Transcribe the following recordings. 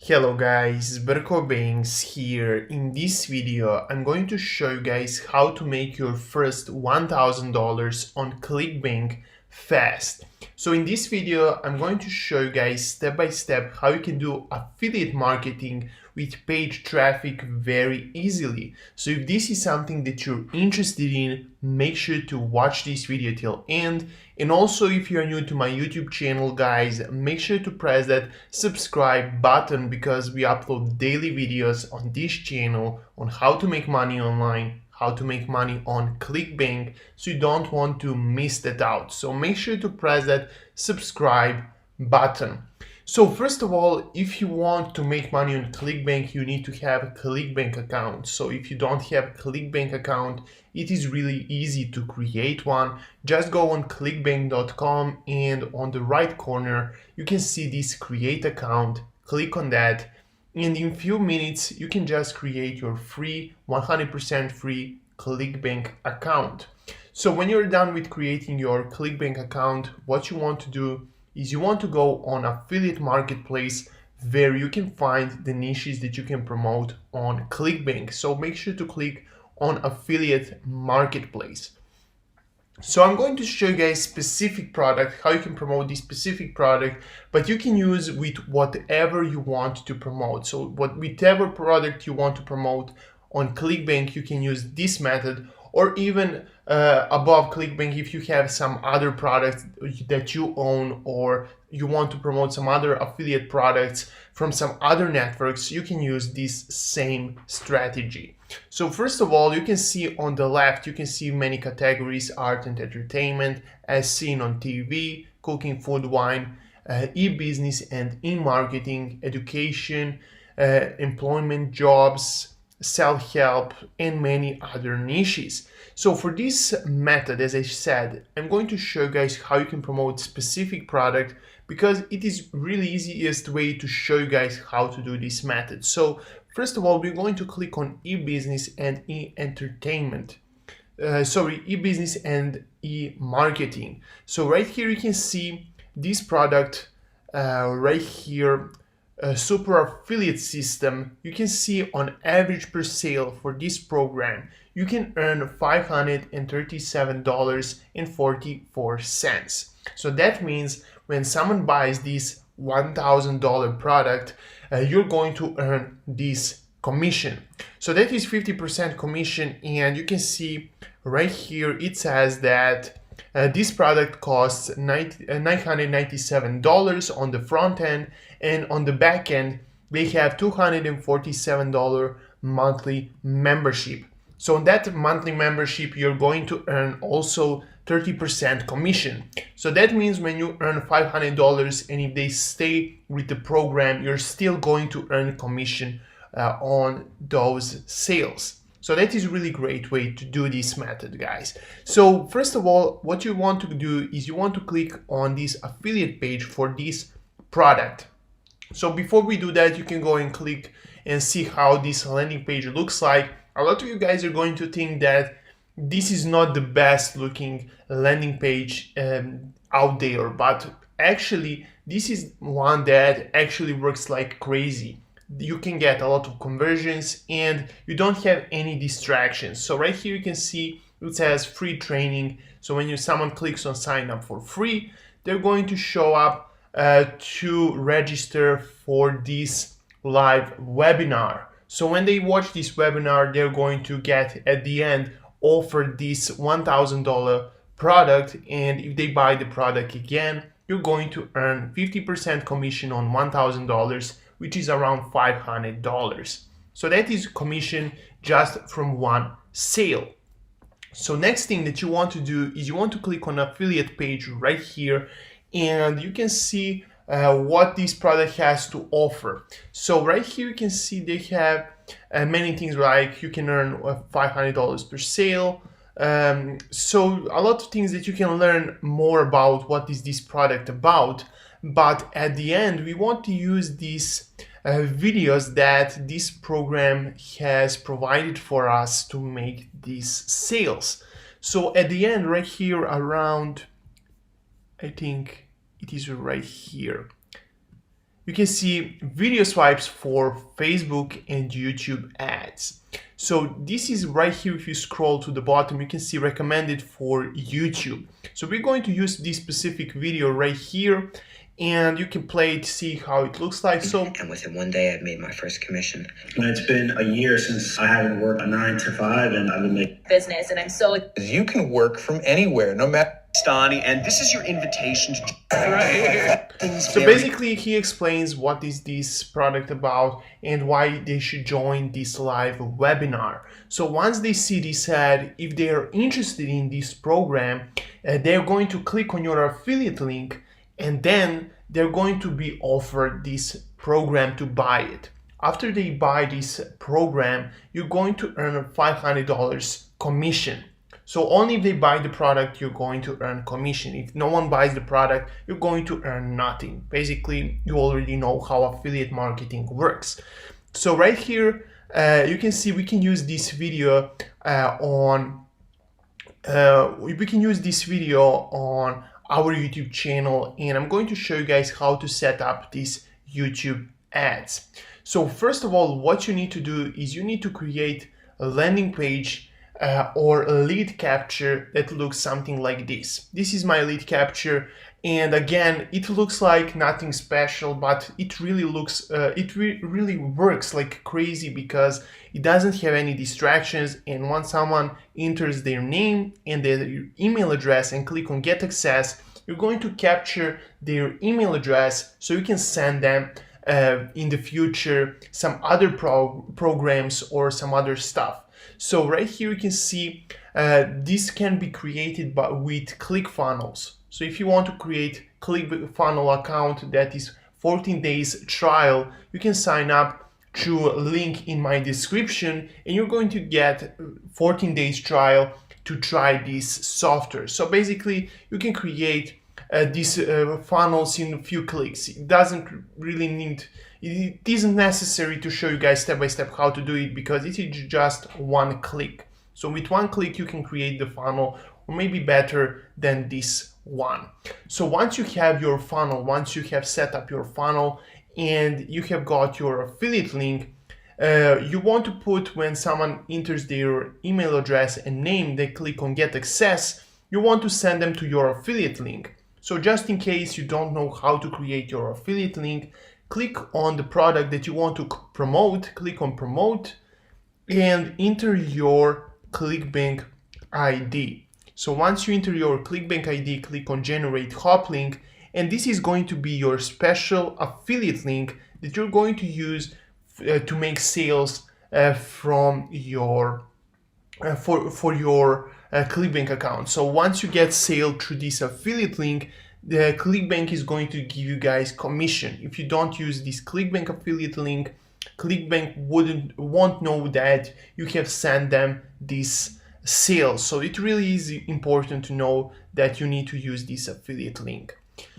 Hello guys, Berko Banks here. In this video, I'm going to show you guys how to make your first $1,000 on Clickbank fast. So in this video, I'm going to show you guys step by step how you can do affiliate marketing with paid traffic very easily. So if this is something that you're interested in, make sure to watch this video till end. And also, if you're new to my YouTube channel, guys, make sure to press that subscribe button because we upload daily videos on this channel on how to make money online, how to make money on Clickbank, so you don't want to miss that out. So make sure to press that subscribe button. So first of all, if you want to make money on Clickbank, you need to have a Clickbank account. So if you don't have a Clickbank account, it is really easy to create one. Just go on clickbank.com and on the right corner, you can see this create account. Click on that. And in a few minutes, you can just create your free, 100% free Clickbank account. So when you're done with creating your Clickbank account, what you want to do is you want to go on affiliate marketplace where you can find the niches that you can promote on Clickbank. So make sure to click on affiliate marketplace. So I'm going to show you guys specific product, how you can promote this specific product, but you can use with whatever you want to promote. So whatever product you want to promote on Clickbank, you can use this method, or even above Clickbank, if you have some other products that you own or you want to promote some other affiliate products from some other networks, you can use this same strategy. So first of all, you can see on the left, you can see many categories: art and entertainment, as seen on TV, cooking, food, wine, e-business and e-marketing, education, employment, jobs, self-help, and many other niches. So for this method, as I said, I'm going to show you guys how you can promote specific product because it is really easiest way to show you guys how to do this method. So first of all, we're going to click on e-business and e-entertainment. E-business and e-marketing. So right here you can see this product right here, super affiliate system. You can see on average per sale for this program, you can earn $537.44. So that means when someone buys this $1,000 product, you're going to earn this commission. So that is 50% commission, and you can see right here it says that this product costs $997 on the front end, and on the back end they have $247 monthly membership. So on that monthly membership, you're going to earn also 30% commission. So that means when you earn $500 and if they stay with the program, you're still going to earn commission on those sales. So that is a really great way to do this method, guys. So first of all, what you want to do is you want to click on this affiliate page for this product. So before we do that, you can go and click and see how this landing page looks like. A lot of you guys are going to think that this is not the best looking landing page out there, but actually this is one that actually works like crazy. You can get a lot of conversions and you don't have any distractions. So right here you can see it says free training. So when someone clicks on sign up for free, they're going to show up to register for this live webinar. So when they watch this webinar, they're going to get at the end offered this $1,000 product, and if they buy the product again, you're going to earn 50% commission on $1,000, which is around $500. So that is commission just from one sale. So next thing that you want to do is you want to click on affiliate page right here, and you can see what this product has to offer. So right here you can see they have many things, like you can earn $500 per sale. So a lot of things that you can learn more about what is this product about. But at the end, we want to use these videos that this program has provided for us to make these sales. So at the end, right here around, I think it is right here. you can see video swipes for Facebook and YouTube ads. So this is right here. If you scroll to the bottom, you can see recommended for YouTube. So we're going to use this specific video right here, and you can play it to see how it looks like. So, and within one day, I've made my first commission. It's been a year since I haven't worked a 9 to 5, and I've been making business, and I'm so you can work from anywhere, no matter. Stani, and this is your invitation to So basically he explains what is this product about and why they should join this live webinar. So once they see this ad, if they are interested in this program, they're going to click on your affiliate link, and then they're going to be offered this program to buy it. After they buy this program, you're going to earn $500 commission. So only if they buy the product, you're going to earn commission. If no one buys the product, you're going to earn nothing. Basically, you already know how affiliate marketing works. So right here, you can see we can use this video on our YouTube channel, and I'm going to show you guys how to set up these YouTube ads. So first of all, what you need to do is you need to create a landing page or a lead capture that looks something like this. This is my lead capture, and again, it looks like nothing special, but it really looks, really works like crazy because it doesn't have any distractions. And once someone enters their name and their email address and click on Get Access, you're going to capture their email address so you can send them in the future some other programs or some other stuff. So right here you can see this can be created with ClickFunnels. So if you want to create ClickFunnels account that is 14 days trial, you can sign up through a link in my description, and you're going to get 14 days trial to try this software. So basically you can create these funnels in a few clicks. It isn't necessary to show you guys step by step how to do it because it is just one click. So with one click you can create the funnel, or maybe better than this one. So once you have your funnel, once you have set up your funnel and you have got your affiliate link, you want to put, when someone enters their email address and name, they click on Get Access, you want to send them to your affiliate link. So just in case you don't know how to create your affiliate link, click on the product that you want to promote, click on Promote, and enter your Clickbank ID. So once you enter your Clickbank ID, click on Generate Hop Link, and this is going to be your special affiliate link that you're going to use to make sales from your for your Clickbank account. So once you get sale through this affiliate link, the Clickbank is going to give you guys commission. If you don't use this Clickbank affiliate link, Clickbank won't know that you have sent them this sale. So it really is important to know that you need to use this affiliate link.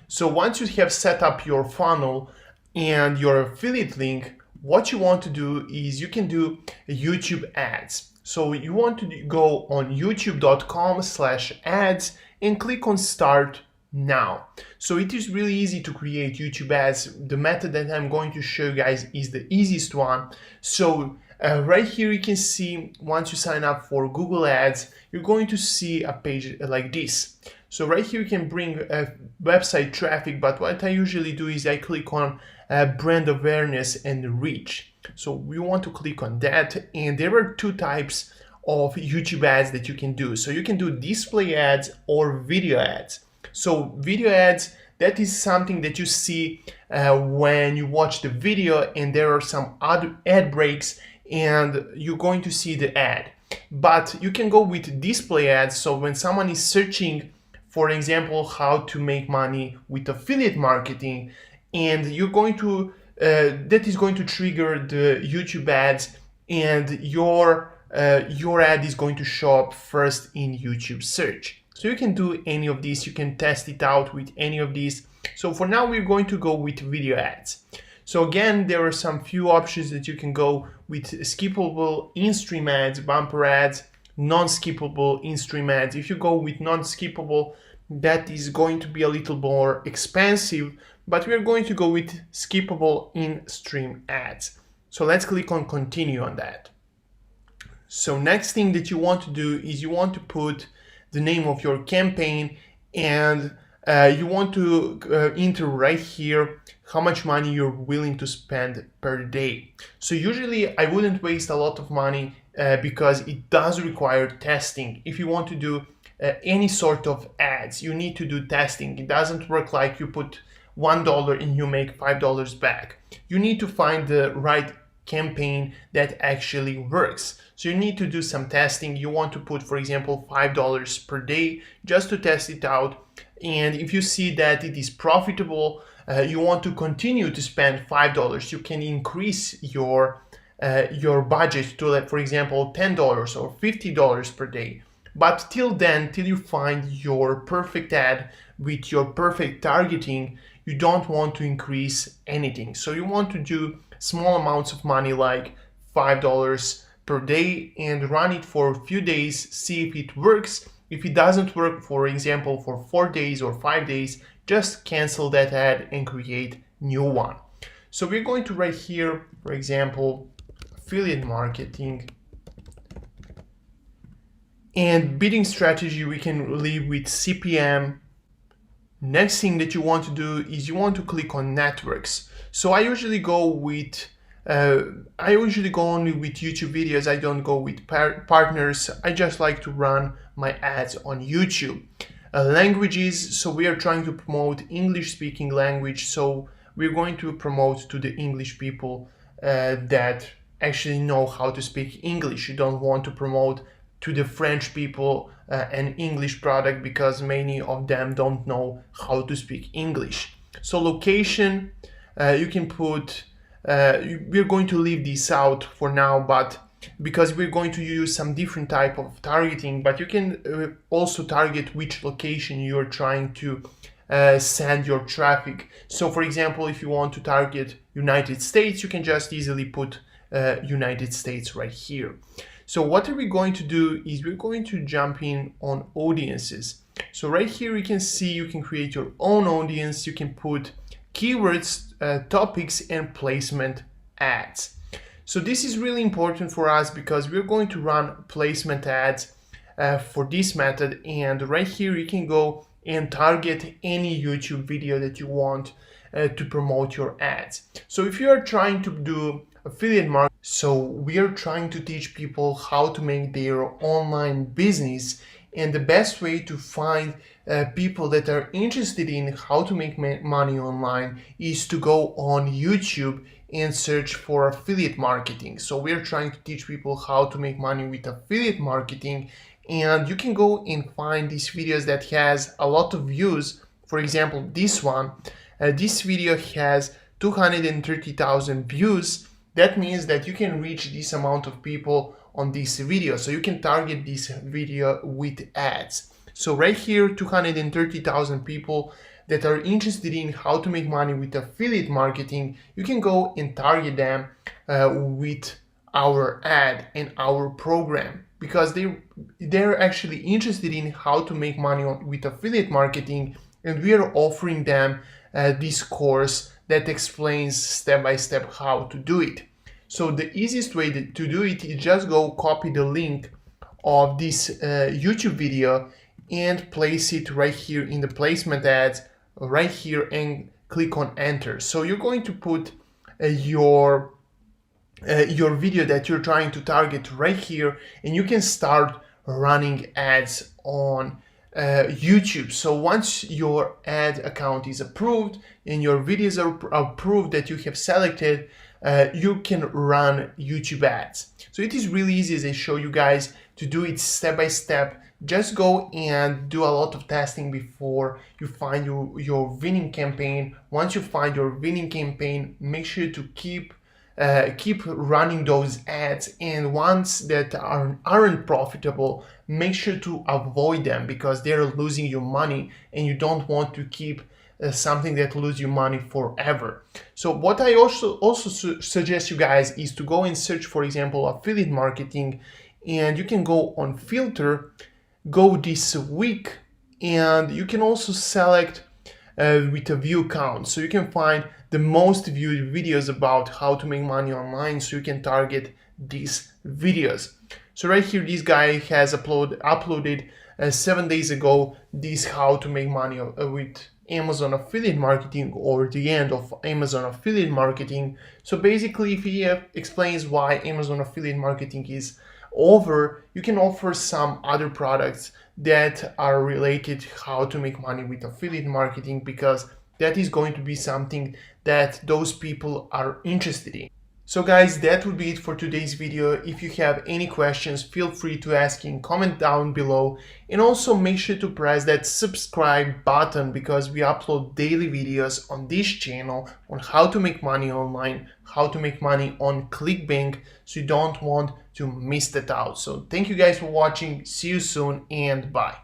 So once you have set up your funnel and your affiliate link, what you want to do is you can do YouTube ads. So you want to go on youtube.com/ads and click on Start Now. So it is really easy to create YouTube ads. The method that I'm going to show you guys is the easiest one. So right here you can see, once you sign up for Google Ads, you're going to see a page like this. So right here you can bring website traffic, but what I usually do is I click on brand awareness and reach. So we want to click on that, and there are two types of YouTube ads that you can do. So you can do display ads or video ads. So video ads, that is something that you see when you watch the video and there are some other ad breaks and you're going to see the ad. But you can go with display ads. So when someone is searching, for example, how to make money with affiliate marketing, and you're going to that is going to trigger the YouTube ads, and your ad is going to show up first in YouTube search. So you can do any of these, you can test it out with any of these. So for now we're going to go with video ads. So again, there are some few options that you can go with: skippable in-stream ads, bumper ads, non-skippable in-stream ads. If you go with non-skippable, that is going to be a little more expensive, but we're going to go with skippable in-stream ads. So let's click on continue on that. So next thing that you want to do is you want to put the name of your campaign, and you want to enter right here how much money you're willing to spend per day. So usually I wouldn't waste a lot of money because it does require testing. If you want to do any sort of ads, you need to do testing. It doesn't work like you put $1 and you make $5 back. You need to find the right campaign that actually works. So you need to do some testing. You want to put, for example, $5 per day just to test it out. And if you see that it is profitable, you want to continue to spend $5. You can increase your budget to, like, for example, $10 or $50 per day. But till then, till you find your perfect ad with your perfect targeting, you don't want to increase anything. So you want to do small amounts of money, like $5 per day, and run it for a few days, see if it works. If it doesn't work, for example, for 4 days or 5 days, just cancel that ad and create new one. So we're going to write here, for example, affiliate marketing. And bidding strategy, we can leave with CPM. Next thing that you want to do is you want to click on networks. So I usually go with only with YouTube videos. I don't go with partners. I just like to run my ads on YouTube. Languages, so we are trying to promote English speaking language. So we're going to promote to the English people that actually know how to speak English. You don't want to promote to the French people an English product because many of them don't know how to speak English. So location, you can put, we're going to leave this out for now, but because we're going to use some different type of targeting, but you can also target which location you're trying to send your traffic. So for example, if you want to target United States, you can just easily put United States right here. So what are we going to do is we're going to jump in on audiences. So right here you can see you can create your own audience. You can put keywords, topics, and placement ads. So this is really important for us because we're going to run placement ads for this method. And right here you can go and target any YouTube video that you want to promote your ads. So if you are trying to do affiliate marketing, so we are trying to teach people how to make their online business, and the best way to find people that are interested in how to make money online is to go on YouTube and search for affiliate marketing. So we're trying to teach people how to make money with affiliate marketing, and you can go and find these videos that has a lot of views. For example, this one, this video has 230,000 views. That means that you can reach this amount of people on this video. So you can target this video with ads. So right here, 230,000 people that are interested in how to make money with affiliate marketing, you can go and target them with our ad and our program, because they're actually interested in how to make money with affiliate marketing, and we are offering them this course that explains step by step how to do it. So the easiest way to do it is just go copy the link of this YouTube video and place it right here in the placement ads right here and click on enter. So you're going to put your video that you're trying to target right here, and you can start running ads on YouTube. So once your ad account is approved and your videos are approved that you have selected, you can run YouTube ads. So it is really easy, as I show you guys, to do it step by step. Just go and do a lot of testing before you find your winning campaign. Once you find your winning campaign, make sure to keep running those ads, and ones that aren't profitable, make sure to avoid them because they're losing you money, and you don't want to keep something that loses you money forever. So what I also suggest you guys is to go and search, for example, affiliate marketing, and you can go on filter, go this week, and you can also select with a view count. So you can find the most viewed videos about how to make money online, so you can target these videos. So right here, this guy has uploaded 7 days ago this how to make money with Amazon affiliate marketing, or the end of Amazon affiliate marketing. So basically, if he explains why Amazon affiliate marketing is over, you can offer some other products that are related how to make money with affiliate marketing, because that is going to be something that those people are interested in. So guys, that would be it for today's video. If you have any questions, feel free to ask in comment down below, and also make sure to press that subscribe button, because we upload daily videos on this channel on how to make money online, how to make money on Clickbank, so you don't want to miss that out. So thank you guys for watching, see you soon, and bye.